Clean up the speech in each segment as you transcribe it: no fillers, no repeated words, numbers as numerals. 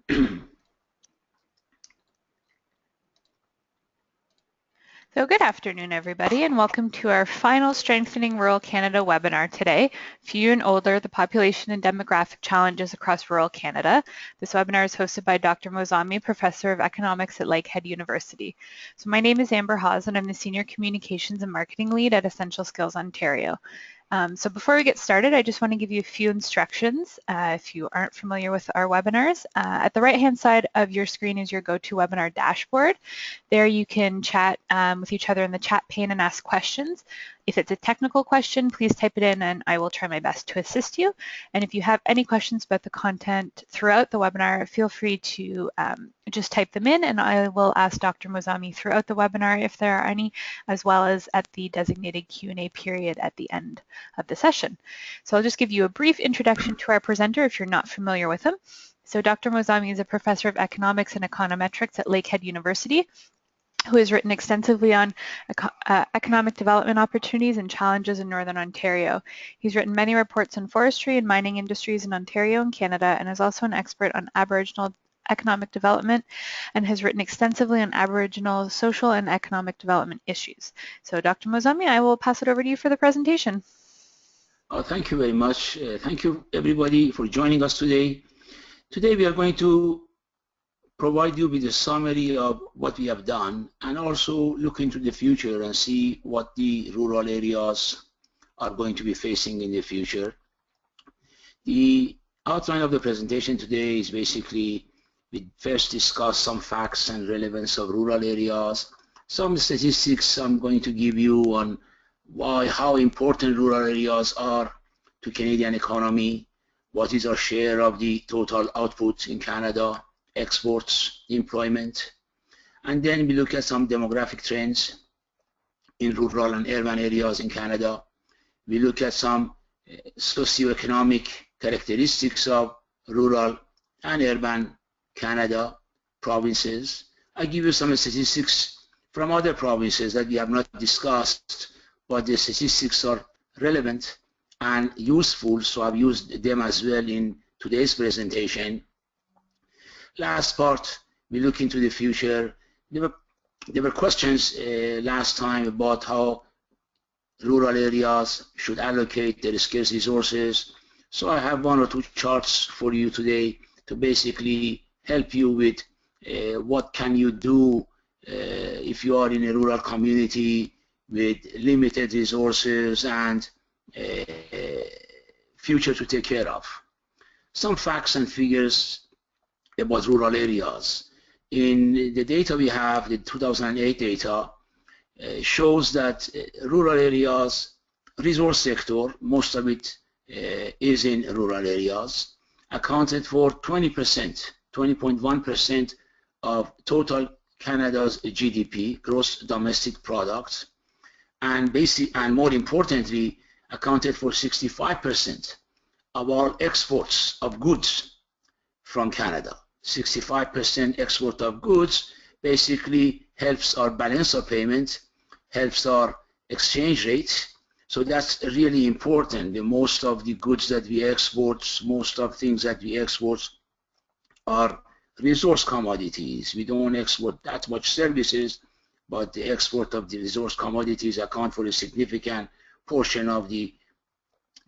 So good afternoon, everybody, and welcome to our final Strengthening Rural Canada webinar today, Few and Older, the Population and Demographic Challenges Across Rural Canada. This webinar is hosted by Dr. Mozami, Professor of Economics at Lakehead University. So my name is Amber Hawes, and I'm the Senior Communications and Marketing Lead at Essential Skills Ontario. So before we get started, I just want to give you a few instructions if you aren't familiar with our webinars. At the right-hand side of your screen is your GoToWebinar dashboard. There you can chat with each other in the chat pane and ask questions. If it's a technical question, please type it in and I will try my best to assist you. And if you have any questions about the content throughout the webinar, feel free to just type them in and I will ask Dr. Mozami throughout the webinar if there are any, as well as at the designated Q&A period at the end of the session. So I'll just give you a brief introduction to our presenter if you're not familiar with him. So Dr. Mozami is a professor of economics and econometrics at Lakehead University, who has written extensively on economic development opportunities and challenges in Northern Ontario. He's written many reports on forestry and mining industries in Ontario and Canada, and is also an expert on Aboriginal economic development and has written extensively on Aboriginal social and economic development issues. So Dr. Mozami, I will pass it over to you for the presentation. Thank you very much. Thank you everybody for joining us today. Today we are going to provide you with a summary of what we have done and also look into the future and see what the rural areas are going to be facing in the future. The outline of the presentation today is basically we first discuss some facts and relevance of rural areas, some statistics I'm going to give you on how important rural areas are to Canadian economy, what is our share of the total output in Canada, exports, employment, and then we look at some demographic trends in rural and urban areas in Canada. We look at some socioeconomic characteristics of rural and urban Canada provinces. I give you some statistics from other provinces that we have not discussed, but the statistics are relevant and useful, so I've used them as well in today's presentation. Last part, we look into the future. There were questions last time about how rural areas should allocate their scarce resources. So I have one or two charts for you today to basically help you with what can you do if you are in a rural community with limited resources and future to take care of. Some facts and figures about rural areas. In the data we have, the 2008 data, shows that rural areas, resource sector, most of it is in rural areas, accounted for 20%, 20.1% of total Canada's GDP, gross domestic product, and more importantly, accounted for 65% of all exports of goods from Canada. 65% export of goods basically helps our balance of payment, helps our exchange rate. So that's really important. The most of the goods that we export, most of things that we export are resource commodities. We don't export that much services, but the export of the resource commodities account for a significant portion of the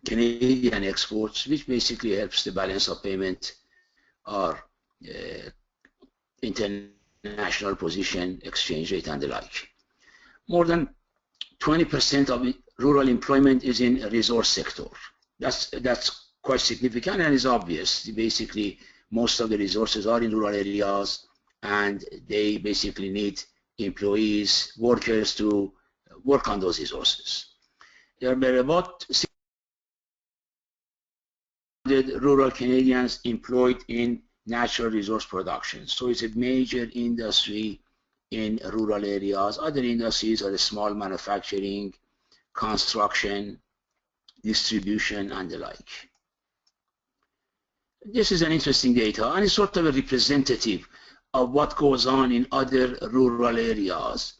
Canadian exports, which basically helps the balance of payment, our international position, exchange rate, and the like. More than 20% of rural employment is in resource sector. That's quite significant and is obvious. Basically, most of the resources are in rural areas, and they basically need employees, workers to work on those resources. There are about 600 rural Canadians employed in natural resource production. So it's a major industry in rural areas. Other industries are small manufacturing, construction, distribution, and the like. This is an interesting data, and it's sort of a representative of what goes on in other rural areas.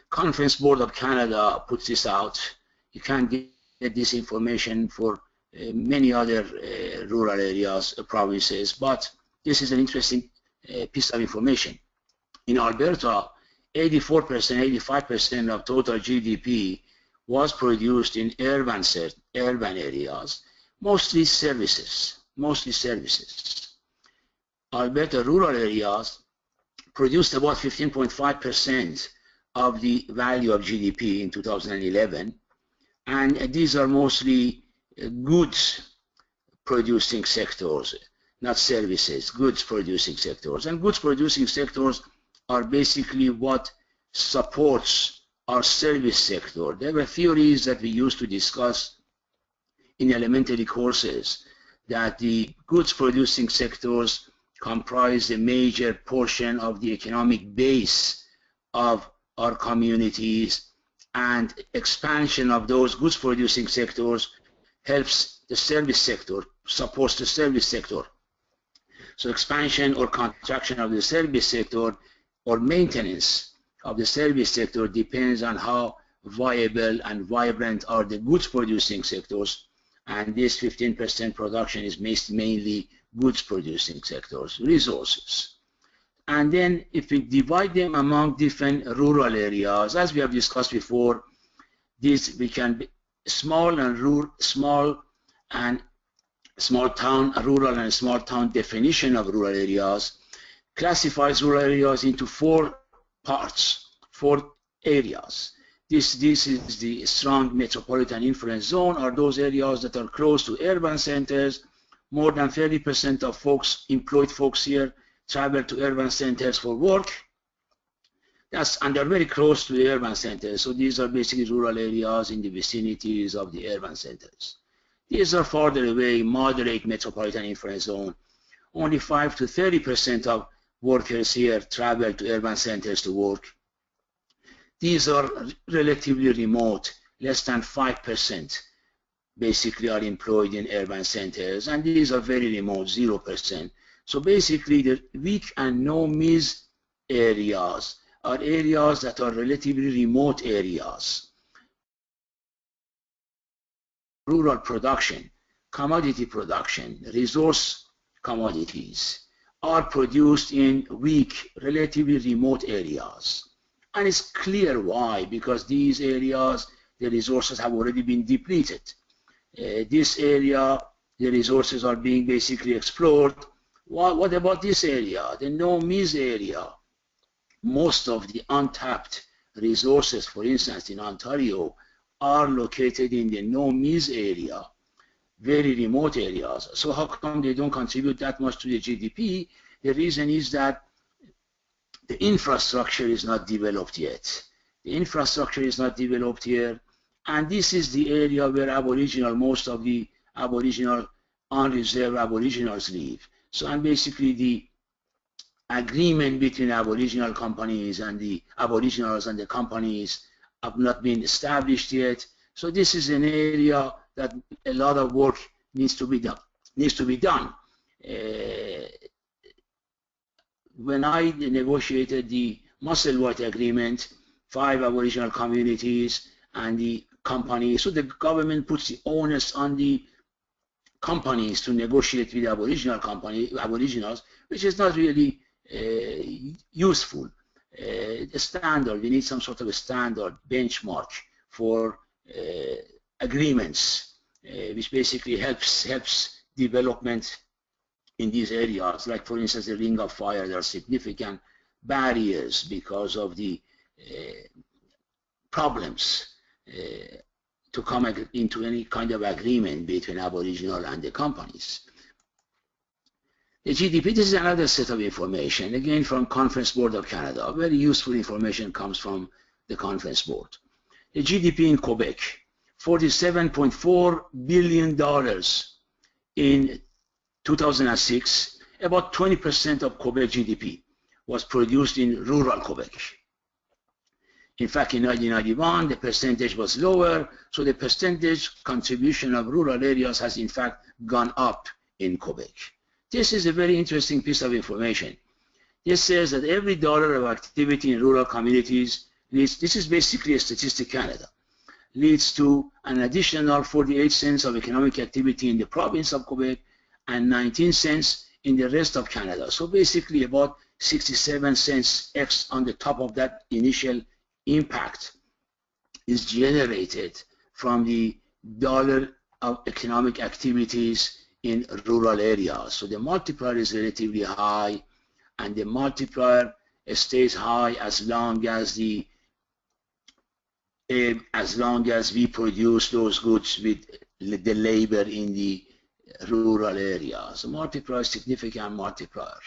Conference Board of Canada puts this out. You can get this information for many other rural areas, provinces, but this is an interesting piece of information. In Alberta, 84%, 85% of total GDP was produced in urban areas, mostly services. Alberta rural areas produced about 15.5% of the value of GDP in 2011, and these are mostly goods producing sectors, not services, goods producing sectors. And goods producing sectors are basically what supports our service sector. There were theories that we used to discuss in elementary courses that the goods producing sectors comprise a major portion of the economic base of our communities, and expansion of those goods producing sectors helps the service sector, supports the service sector. So expansion or contraction of the service sector or maintenance of the service sector depends on how viable and vibrant are the goods producing sectors, and this 15% production is mainly goods producing sectors, resources. And then if we divide them among different rural areas, as we have discussed before, this we can be small and rural, small town definition of rural areas classifies rural areas into four parts, four areas. This is the strong metropolitan influence zone, are those areas that are close to urban centers. More than 30% of employed folks here travel to urban centers for work. And they're very close to the urban centers. So these are basically rural areas in the vicinities of the urban centers. These are farther away, moderate metropolitan influence zone. Only 5 to 30% of workers here travel to urban centers to work. These are relatively remote, less than 5% basically are employed in urban centers, and these are very remote, 0%. So basically the weak and no mis areas are areas that are relatively remote areas. Rural production, commodity production, resource commodities are produced in weak, relatively remote areas. And it's clear why, because these areas, the resources have already been depleted. This area, the resources are being basically explored. What about this area, the no-mis area? Most of the untapped resources, for instance, in Ontario, are located in the no-mis area, very remote areas. So how come they don't contribute that much to the GDP? The reason is that the infrastructure is not developed yet. The infrastructure is not developed here, and this is the area where most of the unreserved aboriginals live. So, and basically the agreement between Aboriginal companies and the aboriginals and the companies have not been established yet. So this is an area that a lot of work needs to be done. When I negotiated the Musselwhite Agreement, 5 Aboriginal communities and the companies, so the government puts the onus on the companies to negotiate with aboriginals, which is not really useful. A standard, we need some sort of a standard benchmark for agreements, which basically helps development in these areas. Like, for instance, the Ring of Fire, there are significant barriers because of the problems to come into any kind of agreement between Aboriginal and the companies. The GDP, this is another set of information, again from Conference Board of Canada. Very useful information comes from the Conference Board. The GDP in Quebec, $47.4 billion in 2006. About 20% of Quebec GDP was produced in rural Quebec. In fact, in 1991, the percentage was lower, so the percentage contribution of rural areas has in fact gone up in Quebec. This is a very interesting piece of information. This says that every dollar of activity in rural communities leads, this is basically a Statistic Canada, leads to an additional 48 cents of economic activity in the province of Quebec and 19 cents in the rest of Canada. So basically about 67 cents X on the top of that initial impact is generated from the dollar of economic activities in rural areas. So the multiplier is relatively high, and the multiplier stays high as long as we produce those goods with the labor in the rural areas. So multiplier is significant multiplier.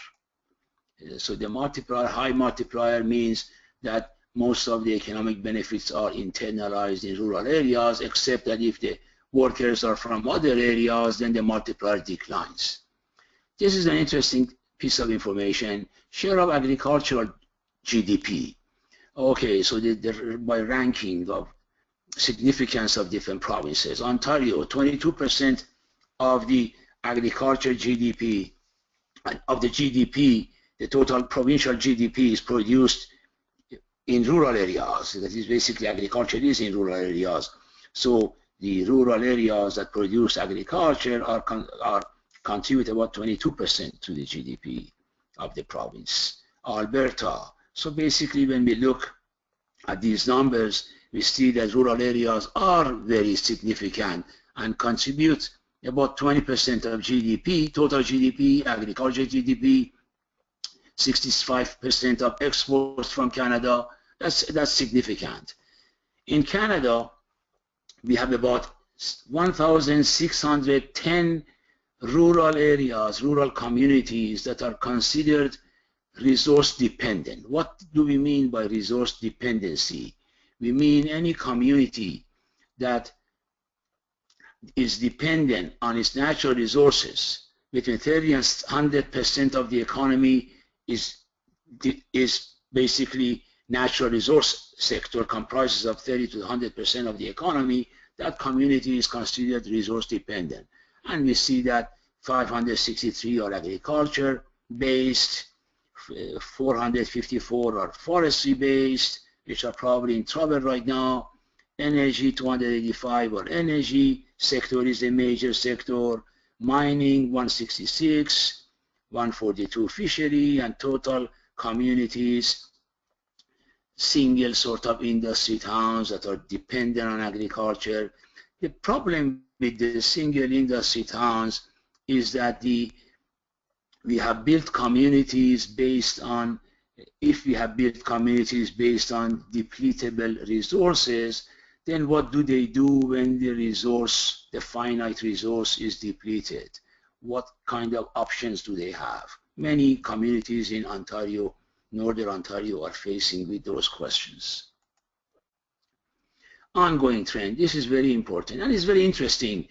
So the multiplier, high multiplier, means that most of the economic benefits are internalized in rural areas, except that if the workers are from other areas, then the multiplier declines. This is an interesting piece of information. Share of agricultural GDP. Okay, so by ranking of significance of different provinces. Ontario, 22% of the agriculture GDP, of the GDP, the total provincial GDP is produced in rural areas. That is basically agriculture is in rural areas. So the rural areas that produce agriculture are contribute about 22% to the GDP of the province. Alberta. So basically when we look at these numbers, we see that rural areas are very significant and contribute about 20% of GDP, total GDP, agriculture GDP, 65% of exports from Canada. That's significant. In Canada, we have about 1,610 rural areas, rural communities that are considered resource dependent. What do we mean by resource dependency? We mean any community that is dependent on its natural resources. Between 30 and 100% of the economy is basically natural resource sector, comprises of 30 to 100% of the economy. That community is considered resource dependent. And we see that 563 are agriculture based, 454 are forestry based, which are probably in trouble right now. Energy, 285 are energy sector is a major sector. Mining, 166, 142 fishery, and total communities, single sort of industry towns that are dependent on agriculture. The problem with the single industry towns is that we have built communities based on, if we have built communities based on depletable resources, then what do they do when the resource, the finite resource, is depleted? What kind of options do they have? Many communities in Ontario, Northern Ontario, are facing with those questions. Ongoing trend. This is very important and it's very interesting.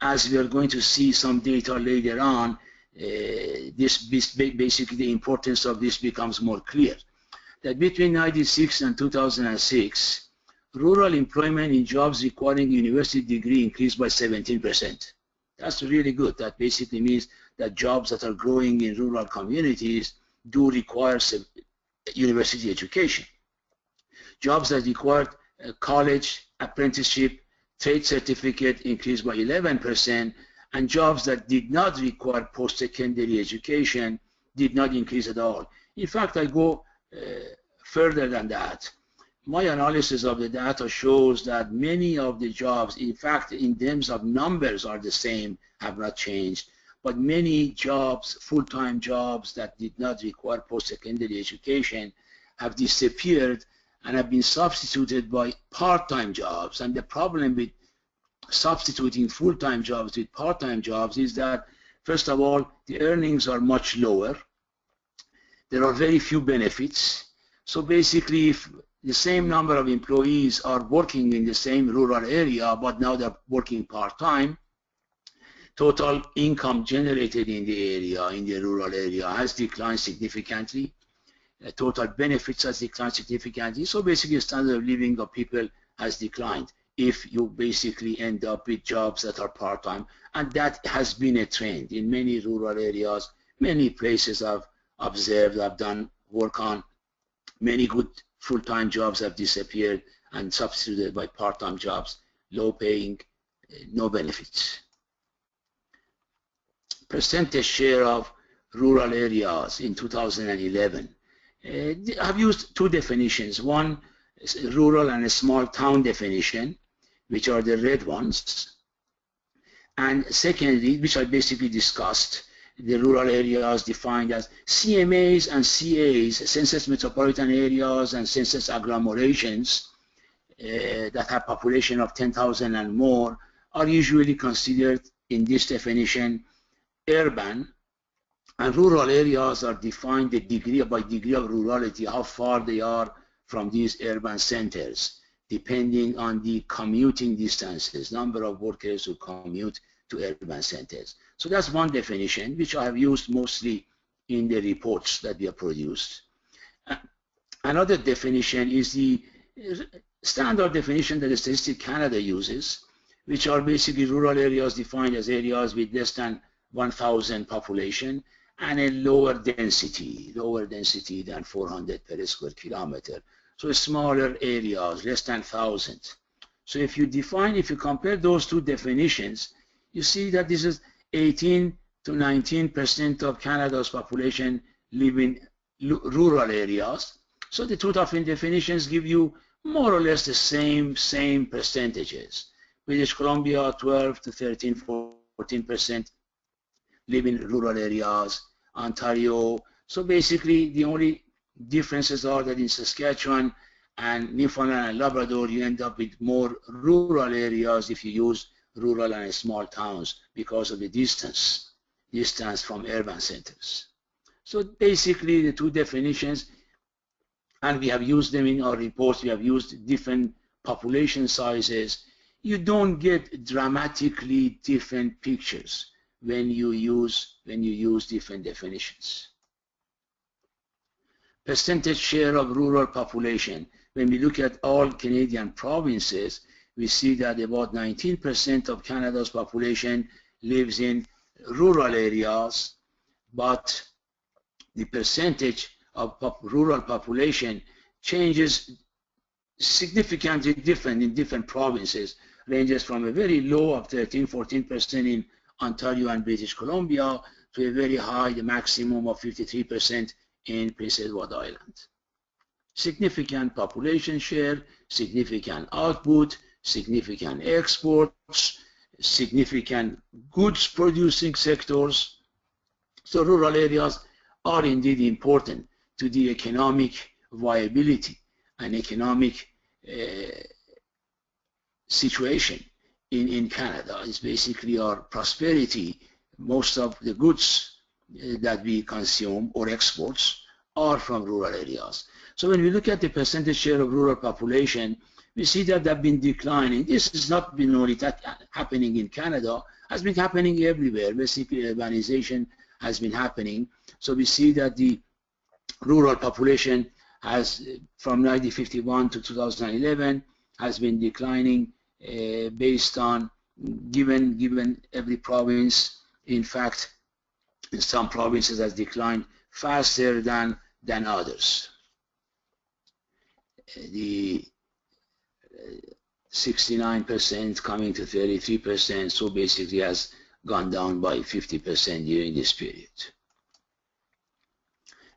As we are going to see some data later on, basically the importance of this becomes more clear. That between 1996 and 2006, rural employment in jobs requiring university degree increased by 17%. That's really good. That basically means that jobs that are growing in rural communities do require university education. Jobs that required college, apprenticeship, trade certificate increased by 11%, and jobs that did not require post-secondary education did not increase at all. In fact, I go further than that. My analysis of the data shows that many of the jobs, in fact, in terms of numbers are the same, have not changed, but many jobs, full-time jobs that did not require post-secondary education have disappeared and have been substituted by part-time jobs. And the problem with substituting full-time jobs with part-time jobs is that, first of all, the earnings are much lower. There are very few benefits. So basically, if the same number of employees are working in the same rural area, but now they're working part-time, total income generated in the area, in the rural area, has declined significantly. Total benefits has declined significantly. So basically, the standard of living of people has declined if you basically end up with jobs that are part-time. And that has been a trend in many rural areas. Many places I've observed, I've done work on, many good full-time jobs have disappeared and substituted by part-time jobs, low-paying, no benefits. Percentage share of rural areas in 2011. I've used two definitions. One is rural and a small town definition, which are the red ones. And secondly, which I basically discussed, the rural areas defined as CMAs and CAs, census metropolitan areas and census agglomerations that have population of 10,000 and more are usually considered in this definition urban, and rural areas are defined by degree of rurality, how far they are from these urban centers, depending on the commuting distances, number of workers who commute to urban centers. So that's one definition, which I have used mostly in the reports that we have produced. Another definition is the standard definition that the Statistics Canada uses, which are basically rural areas defined as areas with less than 1,000 population and a lower density than 400 per square kilometer. So smaller areas, less than 1,000. So if you compare those two definitions, you see that this is 18 to 19% of Canada's population live in rural areas. So the two different definitions give you more or less the same percentages. British Columbia, 12 to 13, 14% live in rural areas. Ontario, so basically the only differences are that in Saskatchewan and Newfoundland and Labrador, you end up with more rural areas if you use rural and small towns because of the distance from urban centers. So basically the two definitions, and we have used them in our reports, we have used different population sizes. You don't get dramatically different pictures when you use different definitions. Percentage share of rural population. When we look at all Canadian provinces, we see that about 19% of Canada's population lives in rural areas, but the percentage of rural population changes significantly different in different provinces, ranges from a very low of 13-14% in Ontario and British Columbia to a very high, the maximum of 53% in Prince Edward Island. Significant population share, significant output, significant exports, significant goods producing sectors. So rural areas are indeed important to the economic viability and economic situation in Canada. It's basically our prosperity. Most of the goods that we consume or exports are from rural areas. So when we look at the percentage share of rural population, we see that they've been declining. This has not been only happening in Canada, has been happening everywhere. Basically, urbanization has been happening. So we see that the rural population has, from 1951 to 2011, has been declining based on given every province. In fact, in some provinces has declined faster than others. The 69% coming to 33%, so basically has gone down by 50% during this period.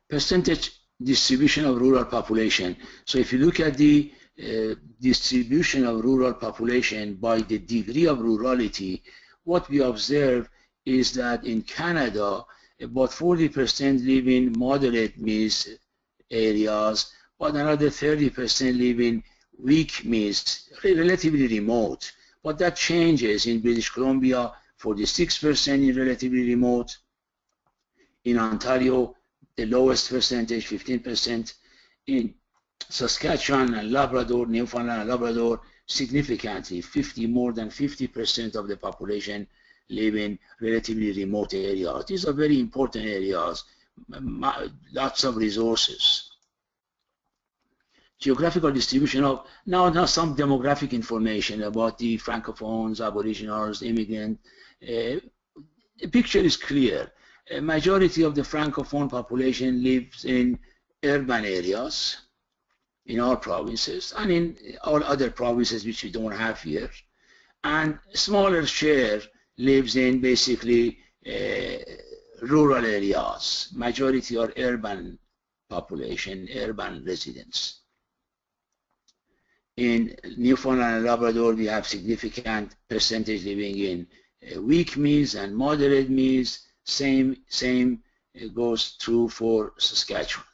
Percentage distribution of rural population. So if you look at the distribution of rural population by the degree of rurality, what we observe is that in Canada, about 40% live in moderate mixed areas, but another 30% live in weak mixed, relatively remote. But that changes. In British Columbia, 46% in relatively remote. In Ontario, the lowest percentage, 15%. In Saskatchewan and Labrador, Newfoundland and Labrador, significantly, more than 50% of the population live in relatively remote areas. These are very important areas, lots of resources. Geographical distribution of, now some demographic information about the Francophones, Aboriginals, immigrants. The picture is clear. A majority of the Francophone population lives in urban areas in all provinces and in all other provinces which we don't have here. And a smaller share lives in basically rural areas. Majority are urban population, urban residents. In Newfoundland and Labrador, we have significant percentage living in weak means and moderate means. Same goes true for Saskatchewan.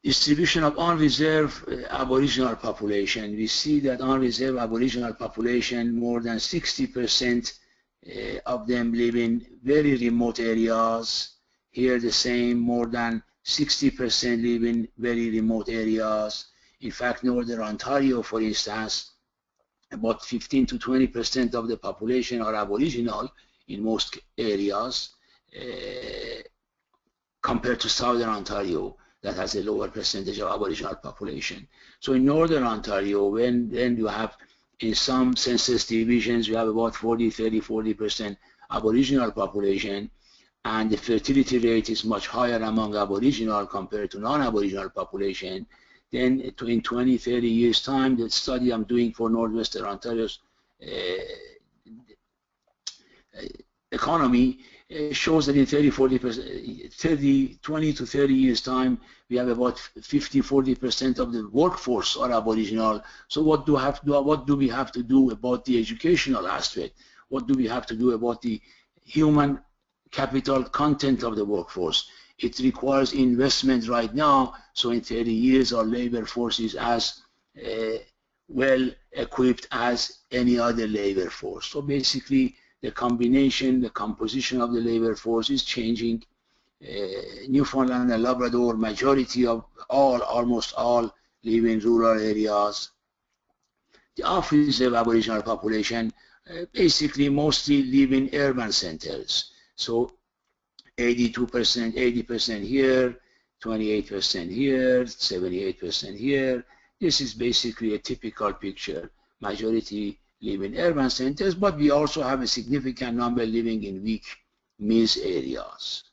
Distribution of unreserved Aboriginal population. We see that unreserved Aboriginal population, more than 60% of them live in very remote areas. Here the same, more than 60% live in very remote areas. In fact, Northern Ontario, for instance, about 15 to 20% of the population are Aboriginal in most areas, compared to Southern Ontario, that has a lower percentage of Aboriginal population. So in Northern Ontario, then you have, in some census divisions, you have about 40% Aboriginal population, and the fertility rate is much higher among Aboriginal compared to non-Aboriginal population. Then in 20, 30 years' time, the study I'm doing for Northwestern Ontario's economy shows that in 20 to 30 years' time, we have about 50–40% of the workforce are Aboriginal. So what do we have to do about the educational aspect? What do we have to do about the human capital content of the workforce? It requires investment right now, so in 30 years our labor force is as well equipped as any other labor force. So basically the combination, the composition of the labor force is changing. Newfoundland and Labrador, majority of almost all live in rural areas. The off-reserve Aboriginal population basically mostly live in urban centers. So 82%, 80% here, 28% here, 78% here. This is basically a typical picture. Majority live in urban centers, but we also have a significant number living in weak means areas.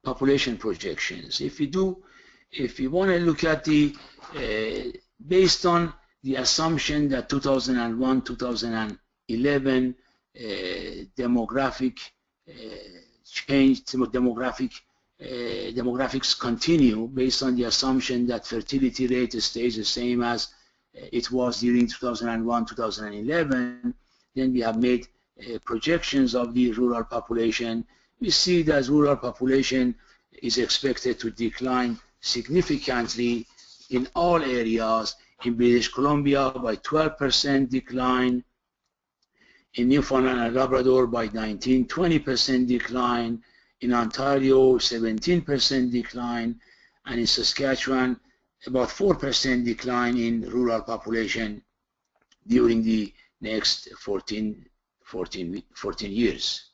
Population projections. If we want to look at the, based on the assumption that 2001, 2011 demographic change, demographics continue, based on the assumption that fertility rate stays the same as it was during 2001, 2011, then we have made projections of the rural population. We see that rural population is expected to decline significantly in all areas. In British Columbia by 12% decline, in Newfoundland and Labrador by 19–20% decline, in Ontario 17% decline, and in Saskatchewan about 4% decline in rural population during the next 14 years.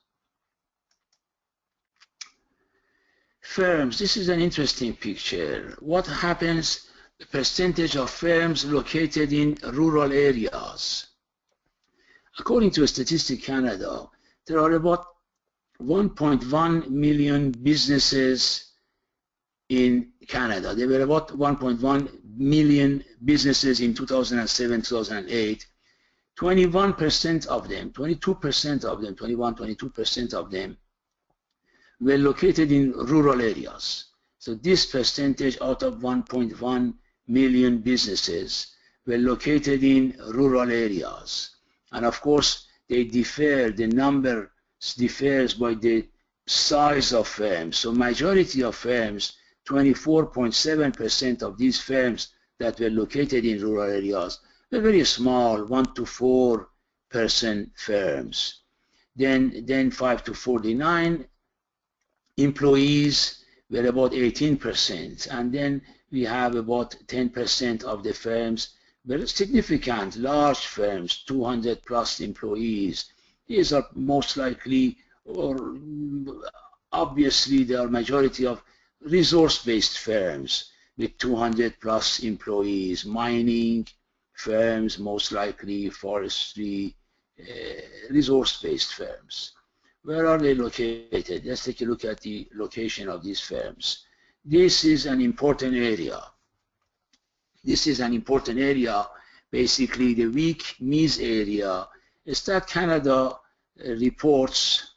Firms. This is an interesting picture. What happens, the percentage of firms located in rural areas. According to Statistics Canada, there are about 1.1 million businesses in Canada. There were about 1.1 million businesses in 2007–2008. 21% of them, 22% of them, 22% of them were located in rural areas. So this percentage out of 1.1 million businesses were located in rural areas. And of course, they differ, the number differs by the size of firms. So majority of firms, 24.7% of these firms that were located in rural areas were very small, 1 to 4 person firms. Then 5 to 49 employees were about 18%, and then we have about 10% of the firms were significant, large firms, 200 plus employees. These are most likely, or obviously, they are majority of resource-based firms with 200 plus employees, mining firms, most likely forestry, resource-based firms. Where are they located? Let's take a look at the location of these firms. This is an important area. This is an important area, basically the weak means area, Stat Canada reports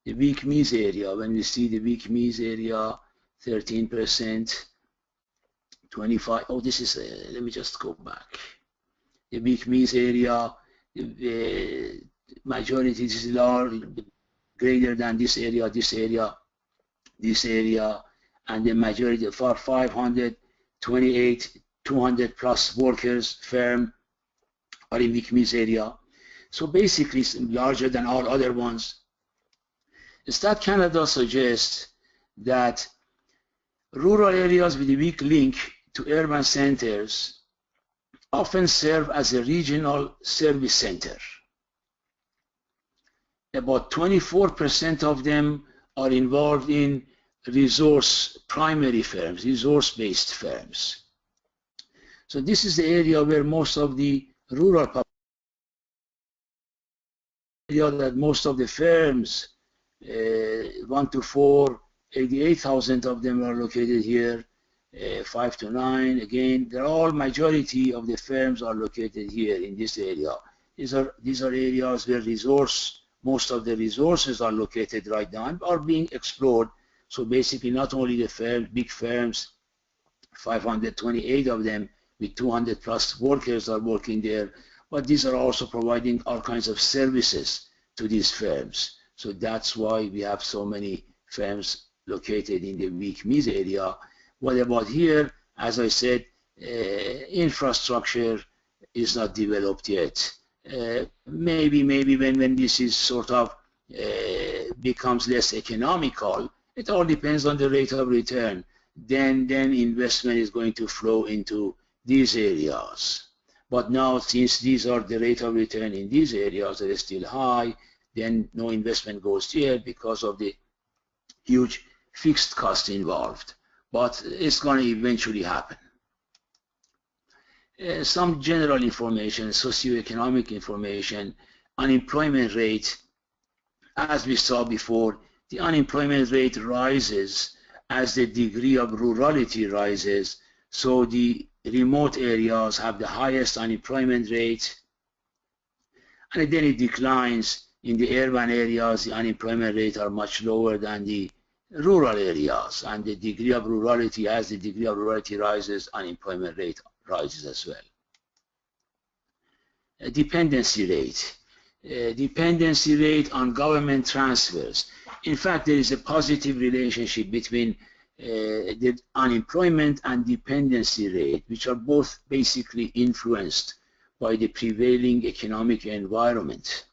the weak means area. When we see the weak means area, 13%, 25. Oh, this is, let me just go back. The weak means area, the majority is large, greater than this area, this area, this area, and the majority for 528, 200 plus workers firm are in weak means area. So basically it's larger than all other ones. Stat Canada suggests that rural areas with a weak link to urban centers often serve as a regional service center. About 24% of them are involved in primary firms, resource-based firms. So this is the area where most of the rural population, that most of the firms, 1 to 4, 88,000 of them are located here, 5 to 9, again, they're all, majority of the firms are located here in this area. These are areas where most of the resources are located right now and are being explored. So basically not only the big firms, 528 of them with 200 plus workers are working there, but these are also providing all kinds of services to these firms. So that's why we have so many firms located in the weak means area. What about here? As I said, infrastructure is not developed yet. Maybe when this is sort of becomes less economical, it all depends on the rate of return. Then investment is going to flow into these areas. But now, since these are the rate of return in these areas that is still high, then no investment goes here because of the huge fixed cost involved. But it's going to eventually happen. Some general information, socioeconomic information, unemployment rate, as we saw before, the unemployment rate rises as the degree of rurality rises. So the remote areas have the highest unemployment rate, and then it declines. In the urban areas, the unemployment rate are much lower than the rural areas, and the degree of rurality, as the degree of rurality rises, unemployment rate rises as well. Dependency rate. Dependency rate on government transfers. In fact, there is a positive relationship between the unemployment and dependency rate, which are both basically influenced by the prevailing economic environment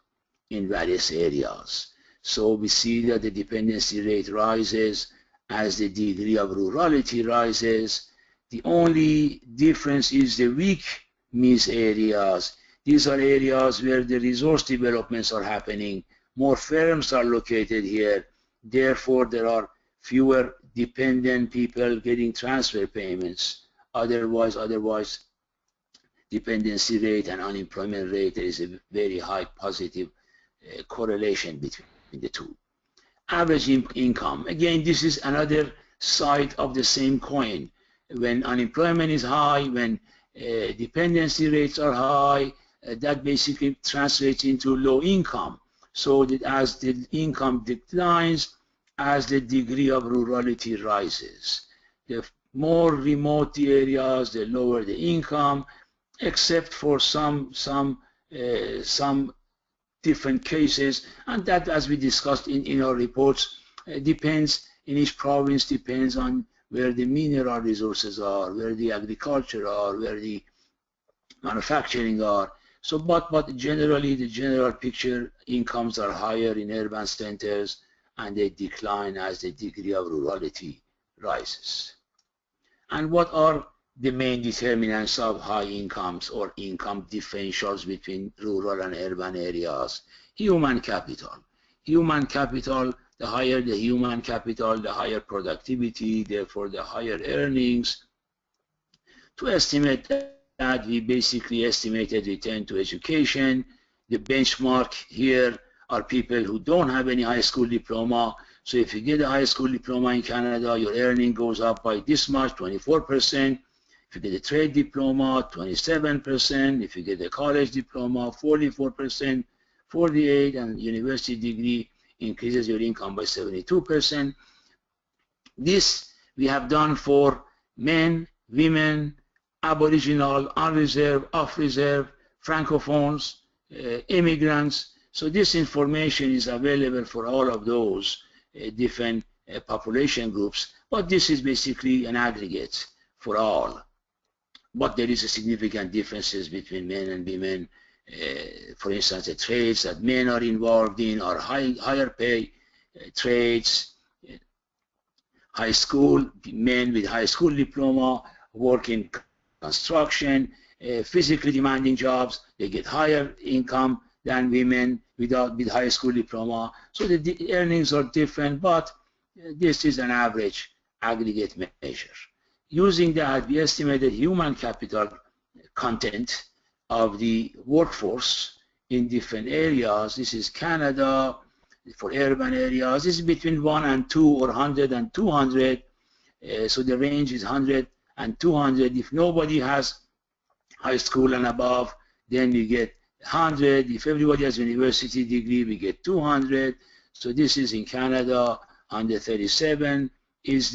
in various areas. So we see that the dependency rate rises as the degree of rurality rises. The only difference is the weak means areas. These are areas where the resource developments are happening. More firms are located here. Therefore, there are fewer dependent people getting transfer payments. Otherwise, dependency rate and unemployment rate, there is a very high positive correlation between the two. Average income. Again, this is another side of the same coin. When unemployment is high, when dependency rates are high, that basically translates into low income. So that as the income declines, as the degree of rurality rises. The more remote the areas, the lower the income, except for some different cases, and that, as we discussed in our reports, depends in each province, depends on where the mineral resources are, where the agriculture are, where the manufacturing are. So, but generally, the general picture, incomes are higher in urban centers, and they decline as the degree of rurality rises. And what are the main determinants of high incomes or income differentials between rural and urban areas? Human capital. Human capital, the higher the human capital, the higher productivity, therefore the higher earnings. To estimate that, we basically estimated return to education. The benchmark here are people who don't have any high school diploma. So if you get a high school diploma in Canada, your earning goes up by this much, 24%. If you get a trade diploma, 27%. If you get a college diploma, 44%. 48%, and university degree increases your income by 72%. This we have done for men, women, Aboriginal, unreserved, off-reserve, Francophones, immigrants. So this information is available for all of those different population groups, but this is basically an aggregate for all. But there is a significant differences between men and women. For instance, the trades that men are involved in are higher pay trades. High school, men with high school diploma work in construction, physically demanding jobs, they get higher income than women with high school diploma. So the earnings are different, but this is an average aggregate measure. Using that, we estimated human capital content of the workforce in different areas. This is Canada for urban areas. This is between 1 and 2 or 100 and 200. So the range is 100 and 200. If nobody has high school and above, then we get 100. If everybody has a university degree, we get 200. So this is in Canada. 137 is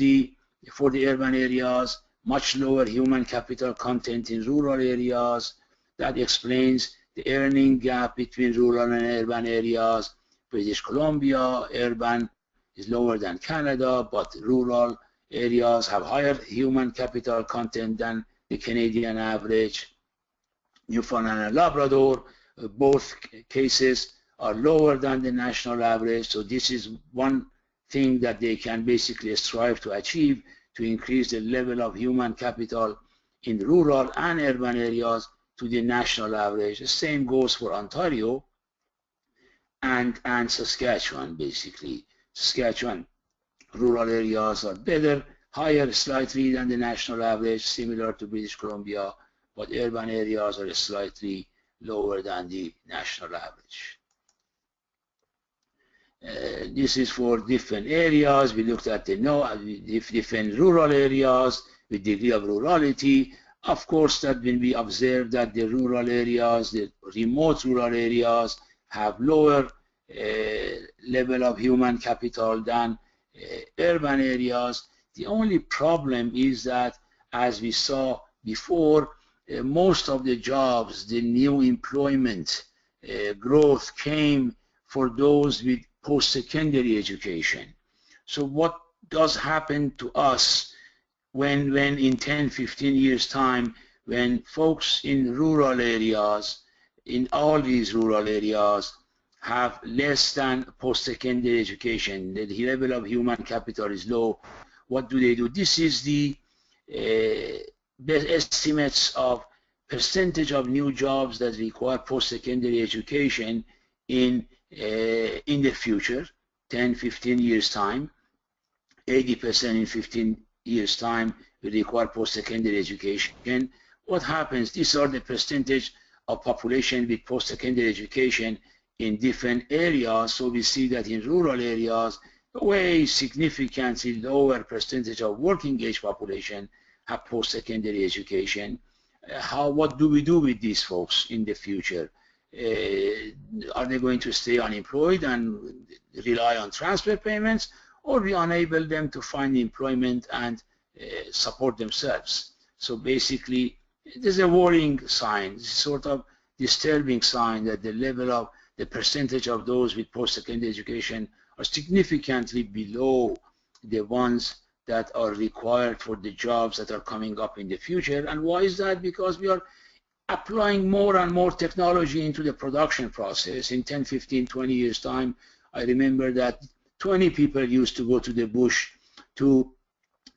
for the urban areas. Much lower human capital content in rural areas. That explains the earning gap between rural and urban areas. British Columbia, urban is lower than Canada, but rural areas have higher human capital content than the Canadian average. Newfoundland and Labrador, both cases are lower than the national average. So this is one thing that they can basically strive to achieve, to increase the level of human capital in rural and urban areas to the national average. The same goes for Ontario and Saskatchewan, basically. Saskatchewan rural areas are better, higher slightly than the national average, similar to British Columbia, but urban areas are slightly lower than the national average. This is for different areas. We looked at the different rural areas with degree of rurality. Of course, that when we observe that the rural areas, the remote rural areas, have lower level of human capital than urban areas. The only problem is that, as we saw before, most of the jobs, the new employment growth came for those with post-secondary education. So what does happen to us when in 10, 15 years time, when folks in rural areas, in all these rural areas, have less than post-secondary education, the level of human capital is low, what do? This is the estimates of percentage of new jobs that require post-secondary education in the future, 10, 15 years time. 80% in 15 years time will require post-secondary education. What happens? These are the percentage of population with post-secondary education in different areas. So we see that in rural areas, a way significantly lower percentage of working age population have post-secondary education. What do we do with these folks in the future? Are they going to stay unemployed and rely on transfer payments, or we enable them to find employment and support themselves? So basically, there's a worrying sign, sort of disturbing sign, that the level of the percentage of those with post-secondary education are significantly below the ones that are required for the jobs that are coming up in the future. And why is that? Because we are applying more and more technology into the production process. In 10, 15, 20 years time, I remember that 20 people used to go to the bush to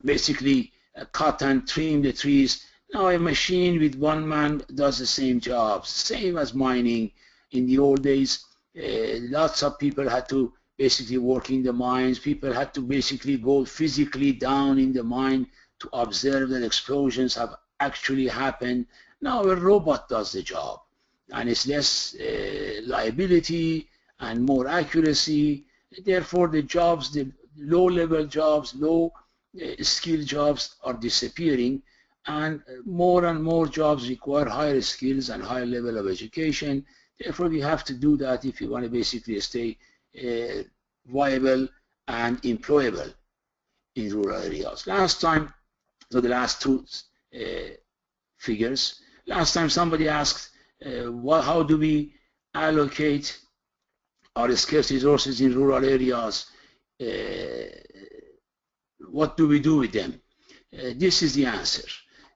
basically cut and trim the trees. Now a machine with one man does the same jobs, same as mining. In the old days, lots of people had to basically work in the mines. People had to basically go physically down in the mine to observe that explosions have actually happened. Now a robot does the job, and it's less liability and more accuracy. Therefore, the jobs, the low-level jobs, low-skill jobs are disappearing, and more jobs require higher skills and higher level of education. Therefore, we have to do that if you want to basically stay viable and employable in rural areas. Last time, so the last two figures, last time somebody asked, how do we allocate our scarce resources in rural areas? What do we do with them? This is the answer.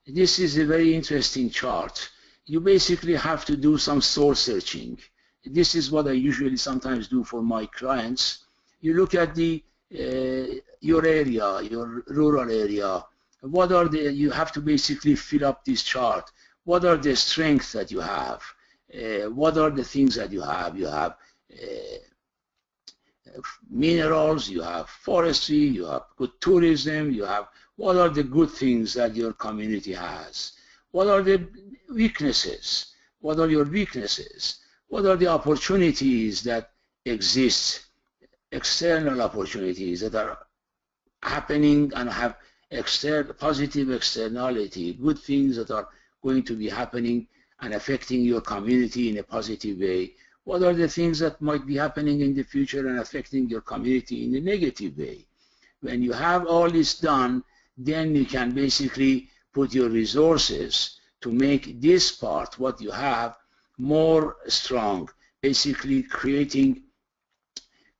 This is a very interesting chart. You basically have to do some soul searching. This is what I usually sometimes do for my clients. You look at your area, your rural area. What are you have to basically fill up this chart. What are the strengths that you have? What are the things that you have? You have minerals, you have forestry, you have good tourism, you have, what are the good things that your community has? What are the weaknesses? What are your weaknesses? What are the opportunities that exist, external opportunities that are happening and have positive externality, good things that are going to be happening and affecting your community in a positive way? What are the things that might be happening in the future and affecting your community in a negative way? When you have all this done, then you can basically put your resources to make this part, what you have, more strong, basically creating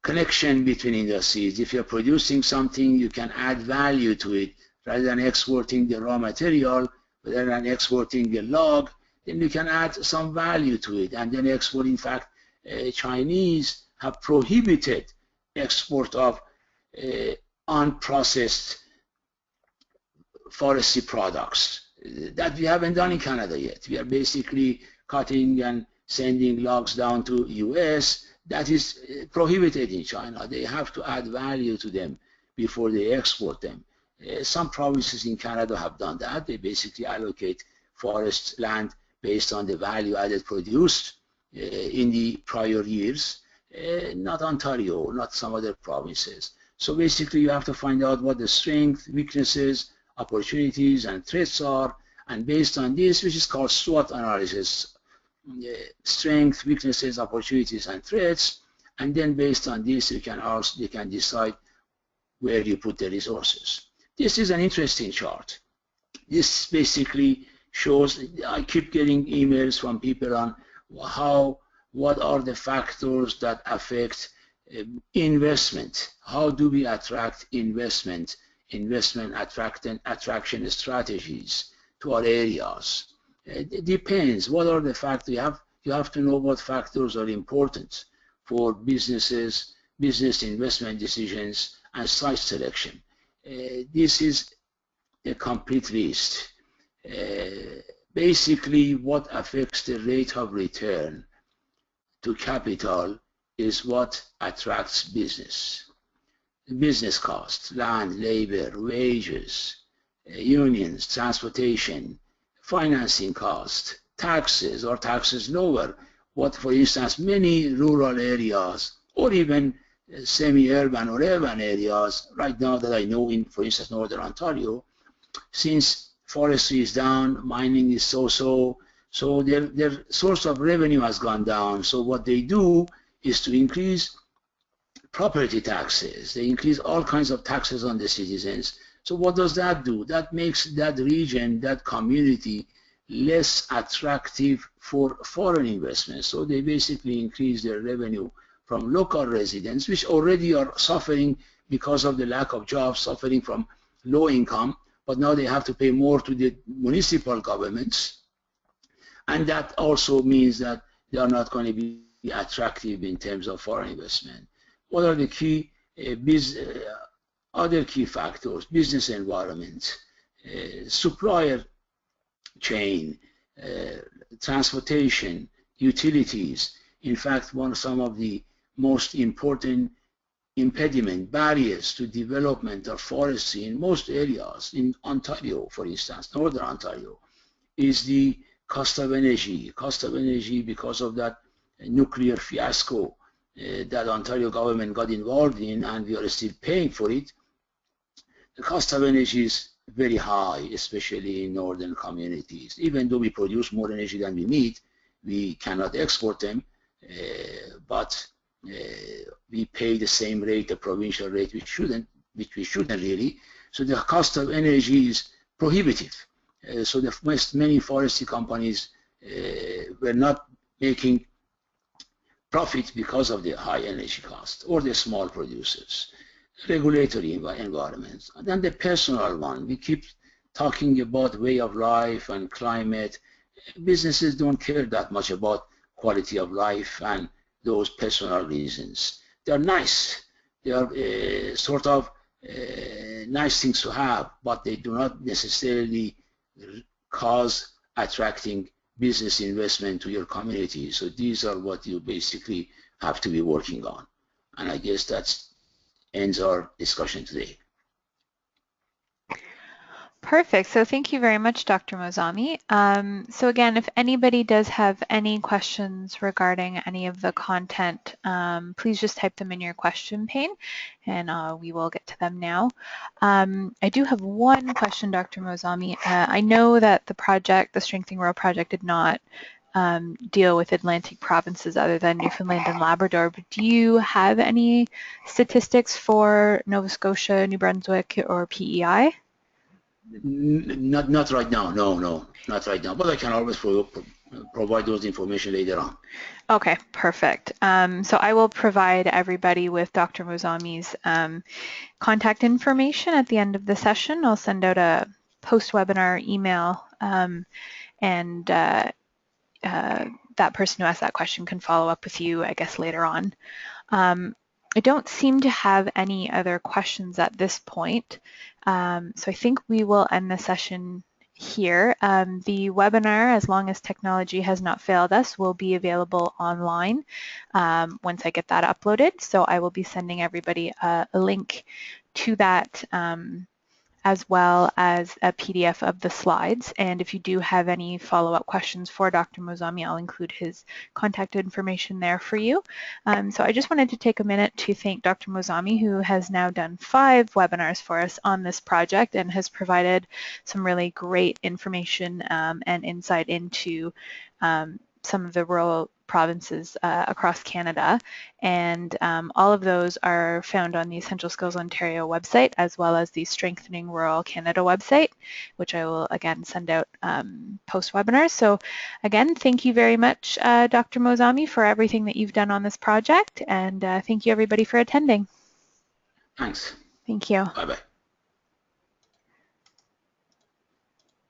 connection between industries. If you're producing something, you can add value to it rather than exporting the raw material, rather than exporting the log, then you can add some value to it and then export. In fact, Chinese have prohibited export of unprocessed forestry products. That we haven't done in Canada yet. We are basically cutting and sending logs down to US. That is prohibited in China. They have to add value to them before they export them. Some provinces in Canada have done that. They basically allocate forest land based on the value added produced in the prior years, not Ontario, not some other provinces. So basically you have to find out what the strengths, weaknesses, opportunities and threats are, and based on this, which is called SWOT analysis, strengths, weaknesses, opportunities and threats, and then based on this you can decide where you put the resources. This is an interesting chart. This basically shows, I keep getting emails from people on what are the factors that affect investment. How do we attract investment attraction strategies to our areas? It depends. What are the factors? You have to know what factors are important for business investment decisions and site selection. This is a complete list. Basically, what affects the rate of return to capital is what attracts business. Business costs, land, labor, wages, unions, transportation, financing costs, taxes or taxes lower. What, for instance, many rural areas or even semi-urban or urban areas right now that I know in, for instance, Northern Ontario, since forestry is down, mining is so their source of revenue has gone down. So what they do is to increase property taxes. They increase all kinds of taxes on the citizens. So what does that do? That makes that region, that community, less attractive for foreign investments. So they basically increase their revenue from local residents, which already are suffering because of the lack of jobs, suffering from low income, but now they have to pay more to the municipal governments. And that also means that they are not going to be attractive in terms of foreign investment. What are the key other key factors? Business environment, supplier chain, transportation, utilities. In fact, some of the most important barriers to development of forestry in most areas, in Ontario, for instance, Northern Ontario, is the cost of energy. Cost of energy because of that nuclear fiasco that Ontario government got involved in, and we are still paying for it. The cost of energy is very high, especially in northern communities. Even though we produce more energy than we need, we cannot export them, but we pay the same rate, the provincial rate, which we shouldn't really. So the cost of energy is prohibitive. So many forestry companies were not making profit because of the high energy cost, or the small producers. Regulatory environments. And then the personal one. We keep talking about way of life and climate. Businesses don't care that much about quality of life and those personal reasons. They are nice. They are sort of nice things to have, but they do not necessarily cause attracting business investment to your community. So these are what you basically have to be working on. And I guess that ends our discussion today. Perfect. So thank you very much, Dr. Mozami. So again, if anybody does have any questions regarding any of the content, please just type them in your question pane and we will get to them now. I do have one question, Dr. Mozami. I know that the project, the Strengthening Rural project, did not deal with Atlantic provinces other than Newfoundland and Labrador, but do you have any statistics for Nova Scotia, New Brunswick, or PEI? Not right now. No, not right now. But I can always provide those information later on. Okay, perfect. So I will provide everybody with Dr. Mozami's contact information at the end of the session. I'll send out a post-webinar email, and that person who asked that question can follow up with you, I guess, later on. I don't seem to have any other questions at this point. So I think we will end the session here. The webinar, as long as technology has not failed us, will be available online once I get that uploaded. So I will be sending everybody a link to that, as well as a PDF of the slides. And if you do have any follow-up questions for Dr. Mozami, I'll include his contact information there for you. So I just wanted to take a minute to thank Dr. Mozami, who has now done 5 webinars for us on this project and has provided some really great information and insight into some of the rural provinces across Canada, and all of those are found on the Essential Skills Ontario website, as well as the Strengthening Rural Canada website, which I will again send out post-webinar. So again, thank you very much, Dr. Mozami, for everything that you've done on this project, and thank you everybody for attending. Thanks. Thank you. Bye-bye.